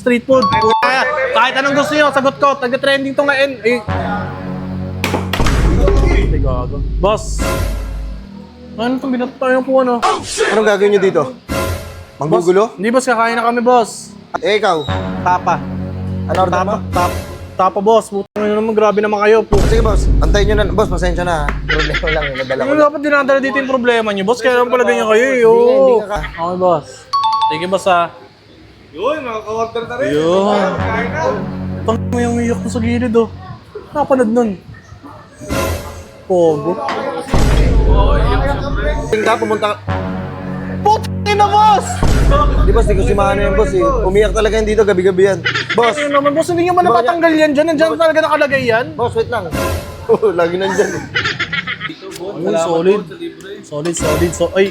street food. Kahit anong gusto nyo, sagot ko. Taga-trending to ngayon. Eh. Ay, gago. Boss. Ano itong binatayan po ano? Anong gagawin nyo dito? Manggugulo? Hindi boss, kakain na kami boss. Eh, ikaw? Tapa. Ano order mo? Tapa boss. Putang ina naman, grabe naman kayo. Sige, boss. Antayin nyo na. Boss, pasensya na. Problema lang yung nadala ko. Ano dapat dinadala dito yung problema nyo, boss? Kaya naman pala ganyan kayo eh. Hindi Oo. ka. Okay boss. Sige boss ha. Yun, makaka-order na rin. Yun. Kain na. Tang mo yung iyak ko sa gilid oh. Napanood nun. Pogo. Tingka, pumunta ka. Putang ina boss! Di boss, di ko si Mano yan, boss. Eh. Umiyak talaga yan dito, gabi-gabi yan. Boss! Ano naman boss, hindi nyo man natatanggal yan dyan. Nandiyan talaga nakalagay yan. Boss, wait lang. Oh, lagi nandyan eh. Uy, solid. Solid. Ay.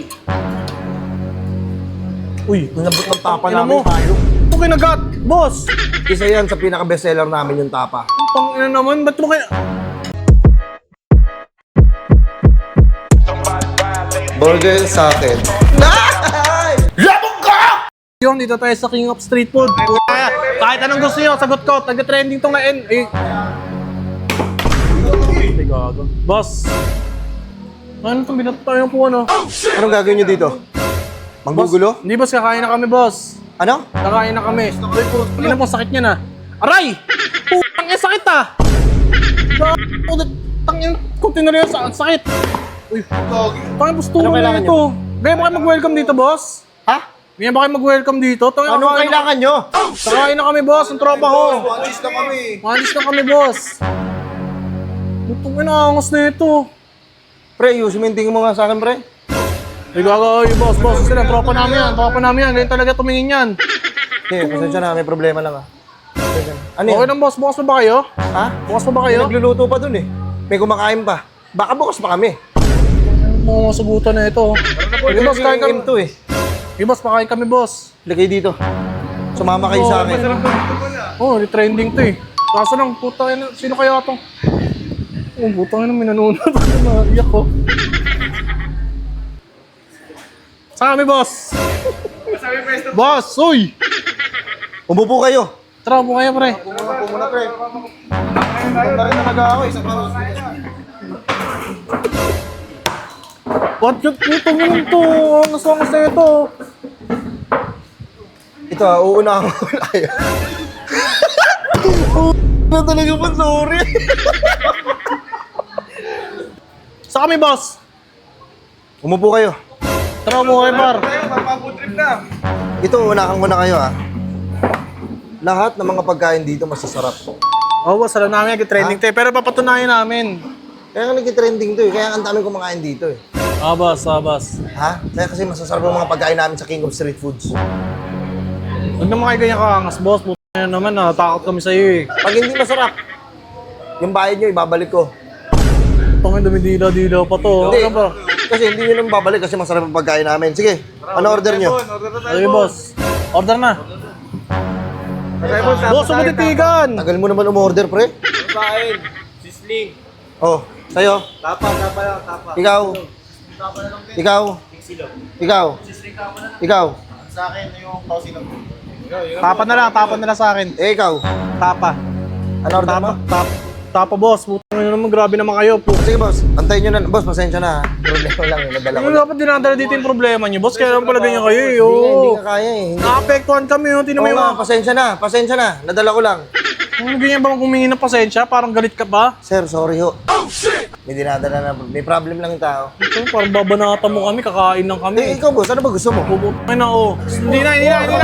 Uy, Nabot ng tapa ina namin mo. tayo. Ito kinagat, boss. Isa yan sa pinaka-bestseller namin yung tapa. Pang ina naman, ba't mo kaya... Burger sa akin. Yung dito tayo sa King of Street Food. Kahit anong gusto nyo, sagot ko. Taga-trending to ngayon. Eh. Ay, gago. Boss. Ano itong binatayan po ano? Anong gagawin nyo dito? Manggugulo? Hindi boss, kakain na kami boss. Ano? Kakain na kami. Ano pong sakit niya na? Aray! Putang ina sakit ah! Tangin, kunti na rin yung sakit. Uy, tangin posturo Ano na kailangan ito. Ganyan ba kayo mag-welcome dito boss? Ha? Ganyan ba kayo mag-welcome dito? Tangin, Anong kakain na- kailangan nyo? Kakain na kami boss, ang tropa ko. Alis na kami. Malis na kami boss. Putang ina, angas na ito. Pre, yusimenting mo nga sa akin, pre. Ay gagawin boss, sila, tropa namin yan, ganyan talaga tumingin yan. Okay, pasensya na, may problema lang ah. Pasensya na. Ano Okay yan? lang boss, bukas pa ba kayo? Ha? Bukas pa ba May kayo? nagluluto pa dun eh. May kumakain pa. Baka bukas pa kami. Mga masugutan na ito. Sige boss, kain kami. M2 eh. Sige boss, pakain kami boss. Lagay dito. Sumama kayo sa akin. Oh, trending to eh. Kaso lang, putang ina, sino kaya ito? Oh, putang ina, may nanonood. Naiyak ko. Saan kami boss? Boss, uy! Umupo kayo. Tara, po kayo pre. Muna, pre. Ganda rin talaga ako. Isang araw. What yung putang ina to? Angas na ito. Ito ah, uunahan ko na kayo. Na talaga po, sorry. Saan kami boss? Umupo kayo. Tara, po kayo par. Mapaputrip na. Ito, unahan ko na kayo ah. Lahat ng mga pagkain dito masasarap. Oh boss, alam namin nag-trending to eh. Pero papatunayan namin. Kaya nga nag-trending to eh. Kaya ang dami kumakain dito eh. Boss. Ha? Kaya kasi masasarap ang mga pagkain namin sa King of Street Foods. Huwag naman kayo ganyan kaangas boss. Putang ina naman, natakot kami sa'yo eh. Pag hindi masarap, yung bayad nyo, ibabalik ko. Putang ina, dumidila-dila pa to. Hindi. Ano ba? Kasi hindi nyo naman babalik kasi masarap ang pagkain namin. Sige, ano order nyo? Order na tayo. Sige boss. Order na. Boss, matitigan. Tagal mo naman umorder, pre. Kain. Sisling. Oh, sa'yo. Tapa lang, tapa. Ikaw. Ikaw. Ikaw. Ikaw. Sa akin, yung pausilang. Tapa na lang sa akin. Eh, ikaw. Tapa. Ano order mo? Tapa boss. Putang ina naman, grabe naman kayo. Sige, boss. Antayin nyo na. Boss, pasensya na. Problema lang yung nadala ko. Ano dapat dinadala dito yung problema nyo, boss? Kaya naman pala ganyan kayo eh. Hindi Oo. ka kaya eh. Hindi. Naapektuhan kami, oh. Tinan mo Oo yung nga, mga... pasensya na. Nadala ko lang. Ano ganyan ba humingi ng pasensya? Parang galit ka ba? Sir, sorry ho. May dinadala na. May problem lang yung tao. Ito, parang babanata mo kami, kakain lang Eh, kami. ikaw, boss. Ano ba gusto mo? Putang ina, oh. Hindi na,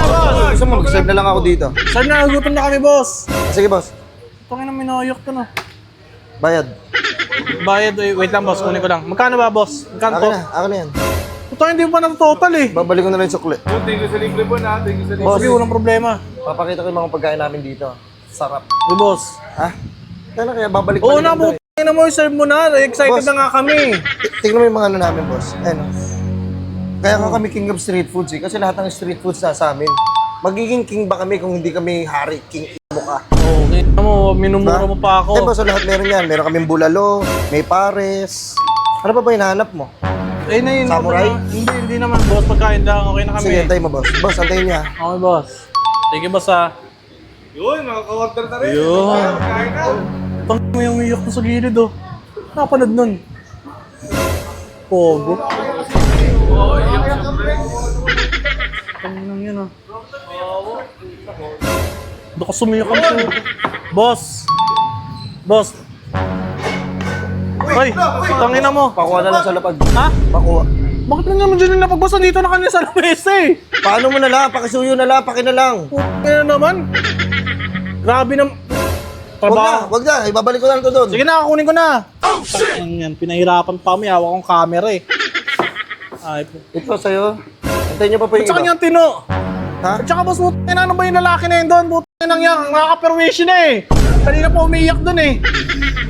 boss. Gusto mo, mag-serve na lang ako dito. Saan na, nagutom na kami, boss. Sige, boss. Putang ina, minayak to na. Bayad. Bayad, wait lang, boss. Kunin ko lang. Magkano ba, boss? Magkano to? Ako na yan. Putang hindi mo pa na total eh. Babalik ko na lang yung sukli. Thank you sa libre po na. Thank you sa libre. Boss, Sige, walang problema. papakita ko yung mga pagkain namin dito. Sarap. Hey, boss. Ha? Kaya babalik Oo balik na, ko eh. putang ina mo, serve mo na. Excited Boss. na nga kami. Tingnan mo yung mga ano namin, boss. Ayun. Kaya nga kami king of street foods eh. Kasi lahat ng street foods na sa amin. Magiging king ba kami kung hindi kami hari? King mo ka. Oo, kaya mo, minumura mo pa ako. Eh, boss, so lahat meron yan. Meron kaming bulalo, may pares. Ano pa ba hinahanap mo? Eh, na yun. Samurai? Hindi naman, boss. Pagkain lang. Okay na kami. Sige, antay mo, boss. Boss, antayin niya. Okay, boss. Sige, boss, ha. Yun, makaka-order na rin. Yun. Kain na. Tang mo yung umiyak na sa gilid oh. Napanood nun. Pogo. Tanginang yan ah. Baka sumiyak ka po. Boss! Boss! Ay! Tangina mo! Pakuha na lang sa lapag. Ha? Pakuha. Bakit na naman dyan yung napagboss? Dito na kanina sa lamesa eh! Paano mo na lang? Pakisuyo na lang, paki na lang. Ano naman? Grabe na... Trabaho. Wag na. Ibabalik ko lang to doon. Sige na, kukunin ko na. Oh, shit. Yan, pinahirapan pa kami. Hawak kong camera eh. Ay po. Ito sa'yo. Antayin niyo pa po At yung saka iba. niyang tino. Ha? At saka boss, buti na ano ba yung lalaki na yun doon? Buti na yan. Nakaka-permission na eh. Kanina pa umiiyak doon eh.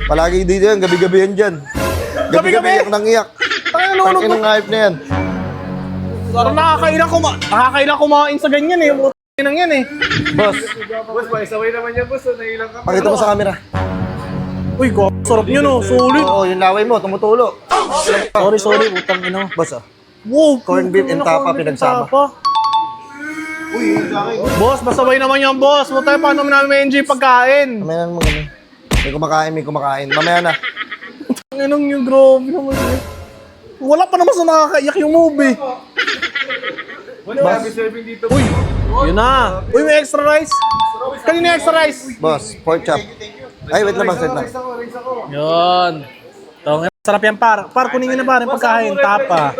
Palagi dito yan. Gabi-gabi yan dyan. Gabi-gabi? Iyak nang iyak. Tayo nanonood Tangin mo. ng hype na yan. Parang nakakailang kumain sa ganyan eh. Buti nang yan eh. Boss, Boss, maisaway naman yan, boss. Nailang ka. pakita mo sa camera. Uy, sarap nyo no. Solid. Oo, yung laway mo. Tumutulo. Sorry. Utang ino. Boss, oh. Wow. Corned beef and tapa corned beef and pinagsama. tapa. Uy, yun sa akin. Boss, masabay naman yan boss. Buti paano namin ma-enjoy pagkain. Mamaya na naman ganun. May kumakain. Mamaya na. Anong yung grabe naman eh. Wala pa naman sa nakakaiyak yung movie. Boss, happy serving dito. Uy, yun na. Uy, may extra rice. Kanina yung extra rice. Boss, pork chop. Ay, wait lang, boss. Wait lang. Race ako. Yun. Sarap yan par. Par, kunin nyo na par yung pagkain. Tapa.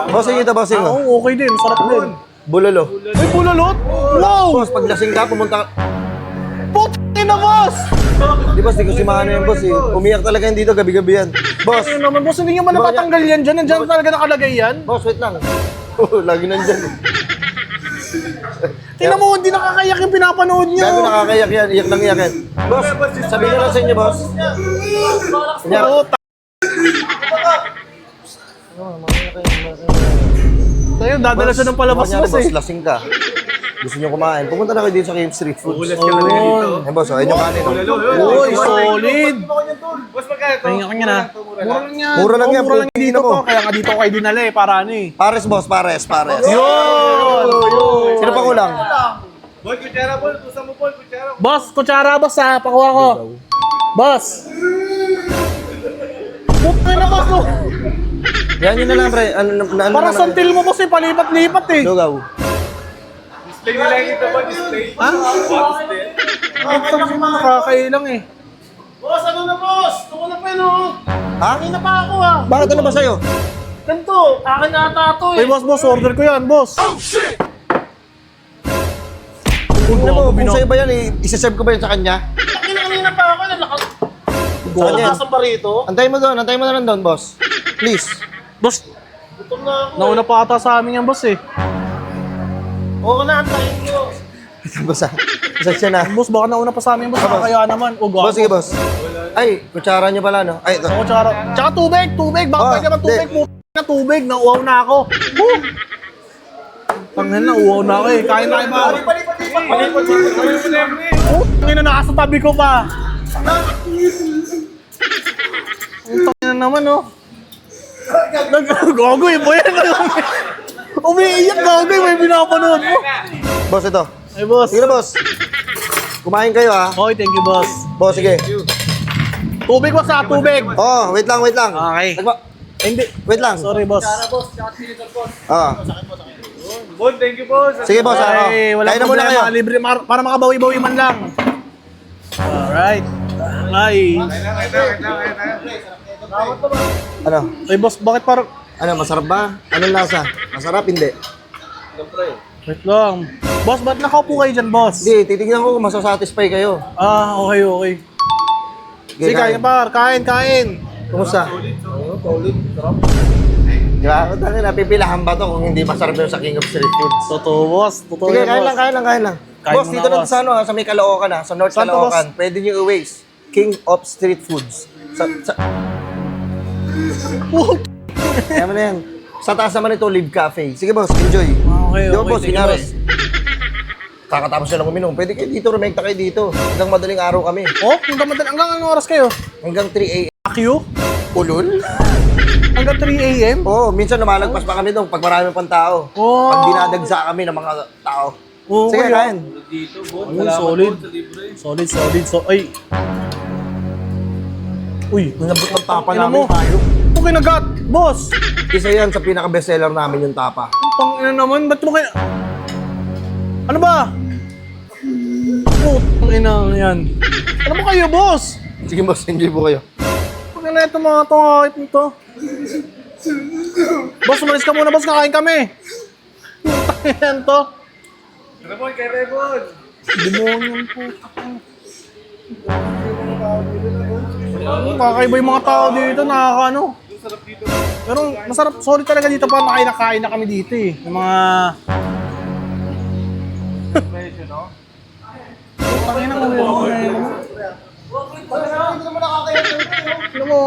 Bossing ito, bossing. Ah, Oh. oo, okay din. Sarap din. Bulalo. Uy, bulalot. Wow. Boss, pag lasing ka, pumunta ka. Putin na boss. Di boss, di ko si Mano yan, boss. Eh. Umiyak talaga yan dito, gabi-gabi yan. Boss, Ayun naman boss, hindi nyo man napatanggal yan dyan. Nandiyan talaga nakalagay yan. boss, wait lang. Oh, lagi nandyan. Tingnan mo, hindi nakakaiyak yung pinapanood nyo. Gago nakakayak yan, iyak lang iyak yan. Boss, sabihin ko lang sa inyo, boss. Kunyari, Oo, tayo, dadala siya ng palabas kunyari, boss eh. boss, lasing ka. Gusto nyo kumain. Pumunta na kayo dito sa Cave Street Foods. Ulas ka talaga dito. Eh, boss, ayun yung kanin. oh. Uy, solid. Boss, magkano to? Pahinga ka niya na. Mura lang yan. Mura lang Oo, yan, Mura lang puti dito na mo. to. Kaya nga dito kayo dinala eh, para ano eh. Pares, boss, pares. Yun! Sino pa kulang? Boy, kutsara, Paul. Tusa mo, Paul. Kutsara. Boss, kutsara boss ha. Pakuha ko. Boss. Puta na boss oh. Yan yun na lang, pre. Ano Parang santil mo boss eh. Palipat-lipat eh. Lugaw. Display nila yung ito ba? Display? Ha? Display. Nakakailang eh. Boss, ano na, boss? Tuko na pa yun, oh. Ha? Hindi na pa ako ah. Bakit ano ba sa'yo? Ganito. Akin na ata ito eh. Hey boss, order ko yan boss. Huwag na mo, kung sa'yo ba yan, isa-serve ko ba yan sa kanya? Kanina pa ako. Sa kanya yan. Sa barito. Antayin mo na lang doon, boss. Please. Boss, Gutom na ako. nauna pa ata sa amin yan boss eh. Oo na, antayin ko. Boss, pasensya na. Boss, baka nauna pa sa amin boss. Kaya naman. O gago. Boss, sige, boss. Ay, kutsara nyo pala, no? Ay, ito. Ako tsaka. Tsaka tubig. Baka Oh, pwede naman tubig. di. Puta na tubig. Nauuhaw na ako. Woo! Tangin na, uhaw na ako eh. Kain na kayo ba? Palipad mo na yan, pre. Tangin na, nasa tabi ko pa. Ang tangin na naman oh. Gago eh, boy. Umiiyak gago eh, may pinapanood mo. Boss, ito. Ay boss. Sige na, boss. Kumain kayo, ha? Okay, thank you boss. Boss, sige. Tubig boss ha, tubig. Oh, wait lang. Okay. Hindi, wait lang. Sorry boss. Ah. Boss, thank you, boss. Sige, boss, ha? Ay, wala Kain na muna kayo. problema. Libre, para makabawi-bawi man lang. Alright. Ay. Ano? Ay boss, bakit parang... Ano, masarap ba? Anong lasa? Masarap, hindi. Wait lang. Boss, ba't nakaupo kayo dyan, boss? Hindi, titignan ko kung masasatisfy kayo. Ah, okay. Sige, kain par. Kain. Kumusta? Di ba? Dahil napipilahan ba to kung hindi masarap yun sa King of Street Foods? Totoo, boss. Totoo Sige, yan, kain boss. lang. Kain Boss, muna, dito lang boss. sa ano, sa may Caloocan ha, sa North Saan to, Caloocan. Pwede nyo i-waste. King of Street Foods. Kaya mo na yan. Sa taas naman ito, Live Cafe. Sige boss, enjoy. Okay. Di ba boss, Sige, kunyari. boss. Kakatapos na lang uminom. Pwede kayo dito, rumekta kayo dito. Hanggang madaling araw kami. Oh, hanggang anong oras kayo? Hanggang 3 a.m. Akyo? Ulol? Hanggang 3 a.m.? Oo, minsan lumalagpas pa kami doon pag marami pang tao. Oh. Pag dinadagsa kami ng mga tao. Oo, Sige, kuya. kain. Dito, Bon. Ayun, solid. Solid. Ay. Uy, Nabot ng tapa Ina namin mo. tayo. ito kinagat, boss. Isa yan sa pinaka-bestseller namin yung tapa. Pang ina naman, ba't mo kaya... Ano ba? Putang ina yan. Ano ba kayo, boss? Sige boss, enjoy po kayo. Pag na ito mga tungakit nito. Boss, umalis ka muna, boss. Kakain kami. Putang ina yan to. Rebon, kay Rebon. Demonyo po. Kakaiba yung mga tao dito, nakakaano. Sarap dito. Pero masarap, solid talaga dito pa, nakain na kami dito eh. Yung mga... Medyo, no? Tangina mo yun. Ano mo?